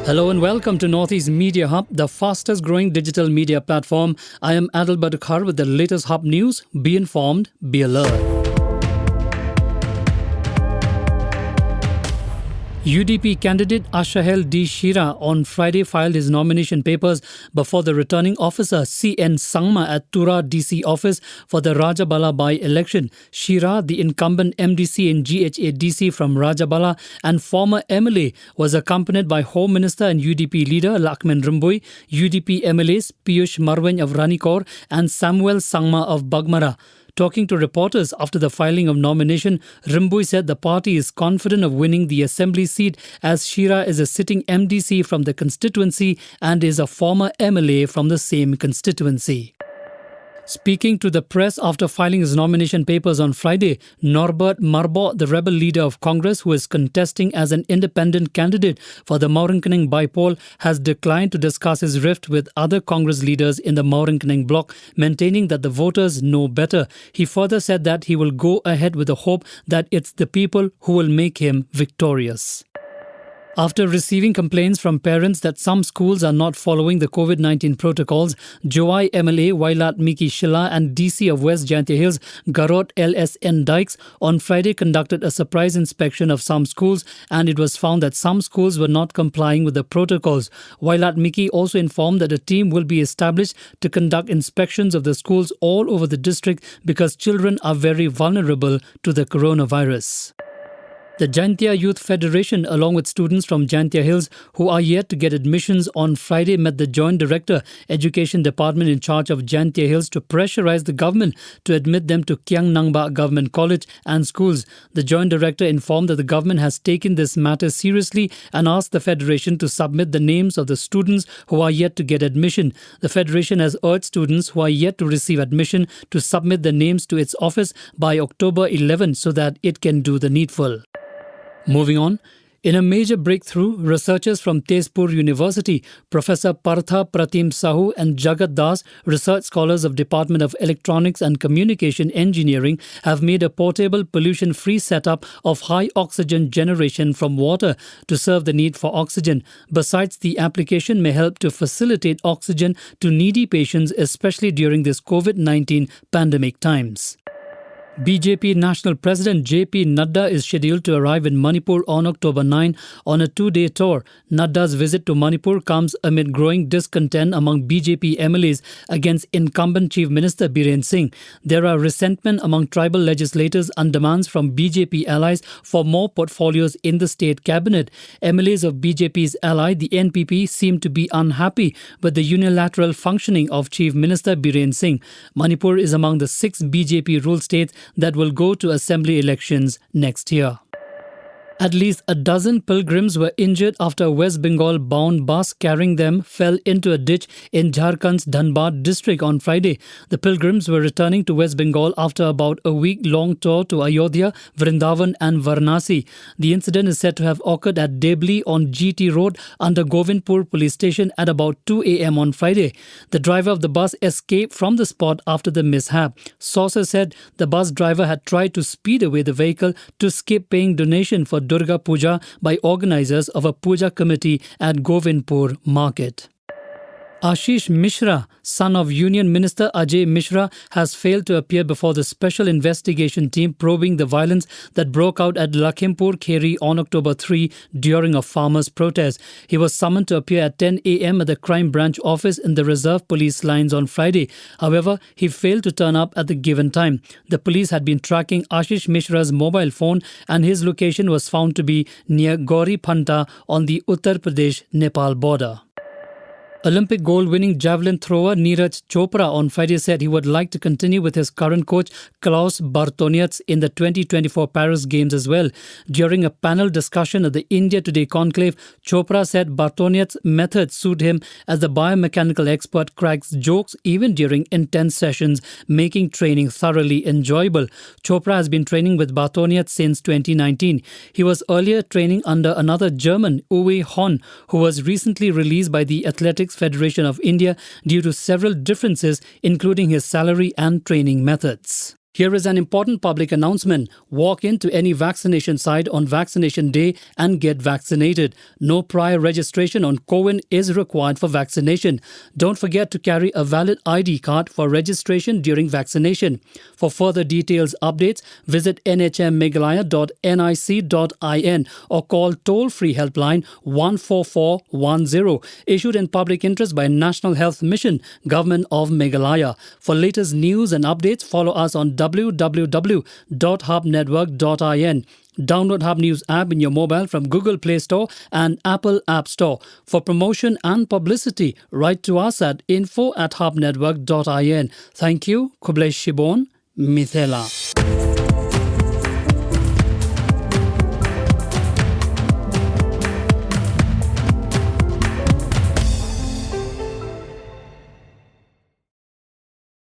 Hello and welcome to Northeast Media Hub, the fastest growing digital media platform. I am Adil Badukar with the latest Hub news. Be informed, be alert. UDP candidate Ashahel D. Shira on Friday filed his nomination papers before the returning officer C.N. Sangma at Tura DC office for the Rajabala by-election. Shira, the incumbent MDC in GHA DC from Rajabala and former MLA, was accompanied by Home Minister and UDP leader Lakshman Rimbui, UDP MLAs Piyush Marweny of Ranikor and Samuel Sangma of Bagmara. Talking to reporters after the filing of nomination, Rimbui said the party is confident of winning the assembly seat as Shira is a sitting MDC from the constituency and is a former MLA from the same constituency. Speaking to the press after filing his nomination papers on Friday, Norbert Marbo, the rebel leader of Congress who is contesting as an independent candidate for the Maurangkening by-poll, has declined to discuss his rift with other Congress leaders in the Maurangkening bloc, maintaining that the voters know better. He further said that he will go ahead with the hope that it's the people who will make him victorious. After receiving complaints from parents that some schools are not following the COVID-19 protocols, Joai MLA Wailat Miki Shila and DC of West Jaintia Hills Garot LSN Dykes on Friday conducted a surprise inspection of some schools, and it was found that some schools were not complying with the protocols. Wailat Miki also informed that a team will be established to conduct inspections of the schools all over the district because children are very vulnerable to the coronavirus. The Jaintia Youth Federation, along with students from Jaintia Hills who are yet to get admissions on Friday, met the Joint Director, Education Department in charge of Jaintia Hills to pressurize the government to admit them to Kiang Nangba Government College and schools. The Joint Director informed that the government has taken this matter seriously and asked the Federation to submit the names of the students who are yet to get admission. The Federation has urged students who are yet to receive admission to submit the names to its office by October 11 so that it can do the needful. Moving on, in a major breakthrough, researchers from Tezpur University, Professor Partha Pratim Sahu and Jagat Das, research scholars of Department of Electronics and Communication Engineering, have made a portable pollution-free setup of high oxygen generation from water to serve the need for oxygen. Besides, the application may help to facilitate oxygen to needy patients, especially during this COVID-19 pandemic times. BJP National President JP Nadda is scheduled to arrive in Manipur on October 9 on a two-day tour. Nadda's visit to Manipur comes amid growing discontent among BJP MLAs against incumbent Chief Minister Biren Singh. There are resentment among tribal legislators and demands from BJP allies for more portfolios in the state cabinet. MLAs of BJP's ally, the NPP, seem to be unhappy with the unilateral functioning of Chief Minister Biren Singh. Manipur is among the 6 BJP-ruled states that will go to assembly elections next year. At least a dozen pilgrims were injured after a West Bengal-bound bus carrying them fell into a ditch in Jharkhand's Dhanbad district on Friday. The pilgrims were returning to West Bengal after about a week-long tour to Ayodhya, Vrindavan and Varanasi. The incident is said to have occurred at Debli on GT Road under Govindpur police station at about 2 a.m. on Friday. The driver of the bus escaped from the spot after the mishap. Sources said the bus driver had tried to speed away the vehicle to skip paying donation for Durga Puja by organizers of a puja committee at Govindpur market. Ashish Mishra, son of Union Minister Ajay Mishra, has failed to appear before the special investigation team probing the violence that broke out at Lakhimpur Kheri on October 3 during a farmers' protest. He was summoned to appear at 10 a.m. at the crime branch office in the reserve police lines on Friday. However, he failed to turn up at the given time. The police had been tracking Ashish Mishra's mobile phone and his location was found to be near Gauri Phanta on the Uttar Pradesh-Nepal border. Olympic gold-winning javelin thrower Neeraj Chopra on Friday said he would like to continue with his current coach Klaus Bartonietz in the 2024 Paris Games as well. During a panel discussion at the India Today conclave, Chopra said Bartonietz's methods suit him as the biomechanical expert cracks jokes even during intense sessions, making training thoroughly enjoyable. Chopra has been training with Bartonietz since 2019. He was earlier training under another German, Uwe Horn, who was recently released by the Athletics Federation of India due to several differences, including his salary and training methods. Here is an important public announcement. Walk into any vaccination site on vaccination day and get vaccinated. No prior registration on COWIN is required for vaccination. Don't forget to carry a valid ID card for registration during vaccination. For further details updates, visit nhmmeghalaya.nic.in or call toll-free helpline 14410. Issued in public interest by National Health Mission, Government of Meghalaya. For latest news and updates, follow us on www.hubnetwork.in. Download Hub News app in your mobile from Google Play Store and Apple App Store. For promotion and publicity, write to us at info@hubnetwork.in. Thank you. Kublesh Shibon, Mithela.